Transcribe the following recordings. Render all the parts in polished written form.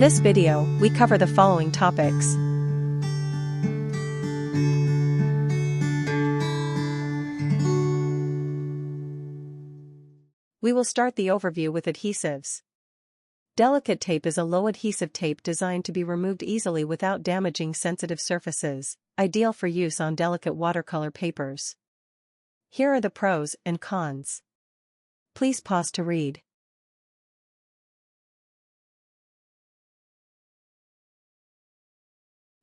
this video, we cover the following topics. We will start the overview with adhesives. Delicate tape is a low adhesive tape designed to be removed easily without damaging sensitive surfaces, ideal for use on delicate watercolor papers. Here are the pros and cons. Please pause to read.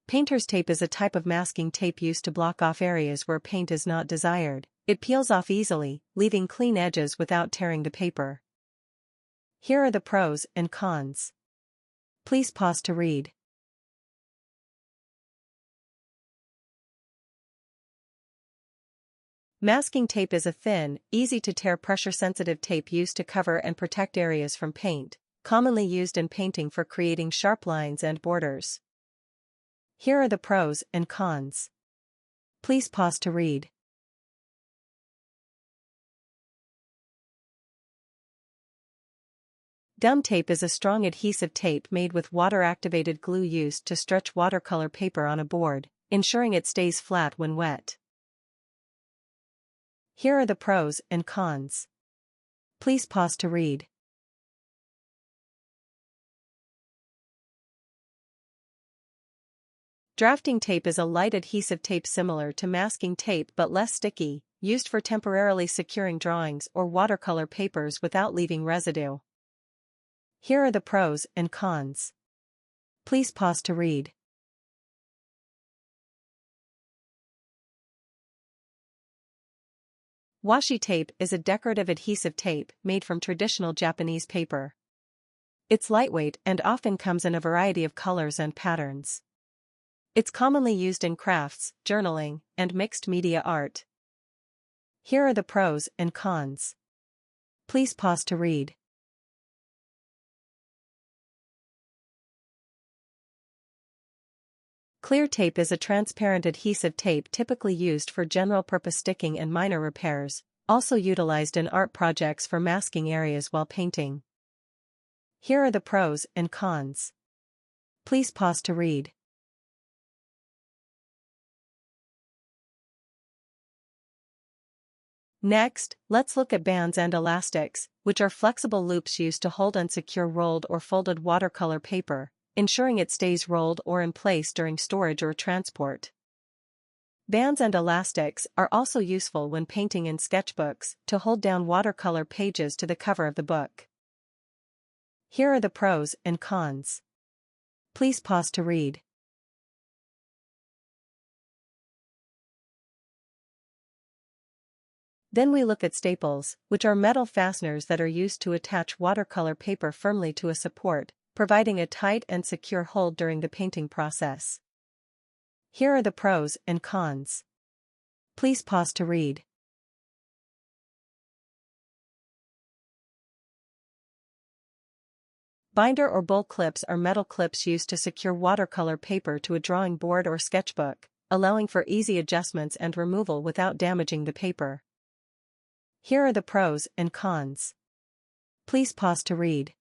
Painter's tape is a type of masking tape used to block off areas where paint is not desired. It peels off easily, leaving clean edges without tearing the paper. Here are the pros and cons. Please pause to read. Masking tape is a thin, easy-to-tear pressure-sensitive tape used to cover and protect areas from paint, commonly used in painting for creating sharp lines and borders. Here are the pros and cons. Please pause to read. Gum tape is a strong adhesive tape made with water-activated glue used to stretch watercolor paper on a board, ensuring it stays flat when wet. Here are the pros and cons. Please pause to read. Drafting tape is a light adhesive tape similar to masking tape but less sticky, used for temporarily securing drawings or watercolor papers without leaving residue. Here are the pros and cons. Please pause to read. Washi tape is a decorative adhesive tape made from traditional Japanese paper. It's lightweight and often comes in a variety of colors and patterns. It's commonly used in crafts, journaling, and mixed media art. Here are the pros and cons. Please pause to read. Clear tape is a transparent adhesive tape typically used for general-purpose sticking and minor repairs, also utilized in art projects for masking areas while painting. Here are the pros and cons. Please pause to read. Next, let's look at bands and elastics, which are flexible loops used to hold and secure rolled or folded watercolor paper, ensuring it stays rolled or in place during storage or transport. Bands and elastics are also useful when painting in sketchbooks to hold down watercolor pages to the cover of the book. Here are the pros and cons. Please pause to read. Then we look at staples, which are metal fasteners that are used to attach watercolor paper firmly to a support, providing a tight and secure hold during the painting process. Here are the pros and cons. Please pause to read. Binder or bowl clips are metal clips used to secure watercolor paper to a drawing board or sketchbook, allowing for easy adjustments and removal without damaging the paper. Here are the pros and cons. Please pause to read.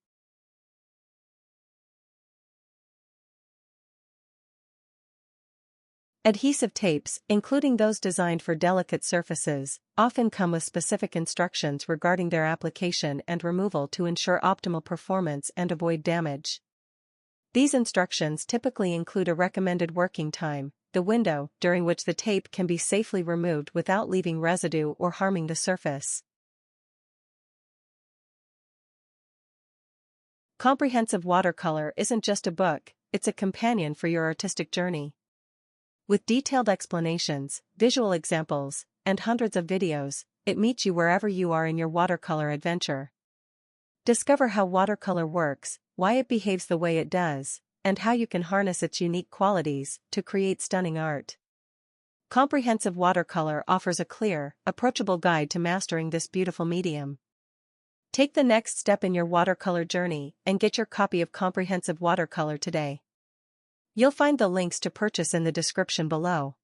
Adhesive tapes, including those designed for delicate surfaces, often come with specific instructions regarding their application and removal to ensure optimal performance and avoid damage. These instructions typically include a recommended working time, the window during which the tape can be safely removed without leaving residue or harming the surface. Comprehensive watercolor isn't just a book, it's a companion for your artistic journey. With detailed explanations, visual examples, and hundreds of videos, it meets you wherever you are in your watercolor adventure. Discover how watercolor works, why it behaves the way it does, and how you can harness its unique qualities to create stunning art. Comprehensive Watercolor offers a clear, approachable guide to mastering this beautiful medium. Take the next step in your watercolor journey and get your copy of Comprehensive Watercolor today. You'll find the links to purchase in the description below.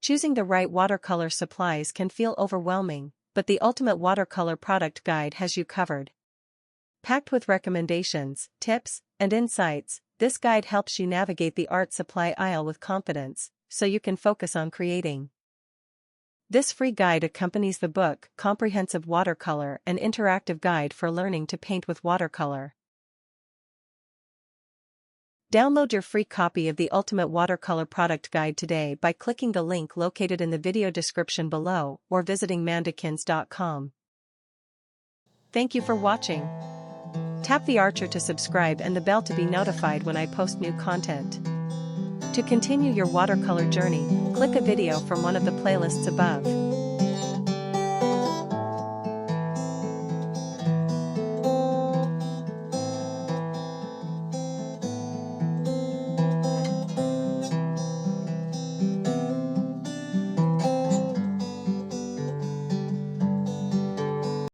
Choosing the right watercolor supplies can feel overwhelming, but the Ultimate Watercolor Product Guide has you covered. Packed with recommendations, tips, and insights, this guide helps you navigate the art supply aisle with confidence, so you can focus on creating. This free guide accompanies the book, Comprehensive Watercolor, an interactive guide for learning to paint with watercolor. Download your free copy of the Ultimate Watercolor Product Guide today by clicking the link located in the video description below or visiting mandikins.com. Thank you for watching. Tap the archer to subscribe and the bell to be notified when I post new content. To continue your watercolor journey, click a video from one of the playlists above.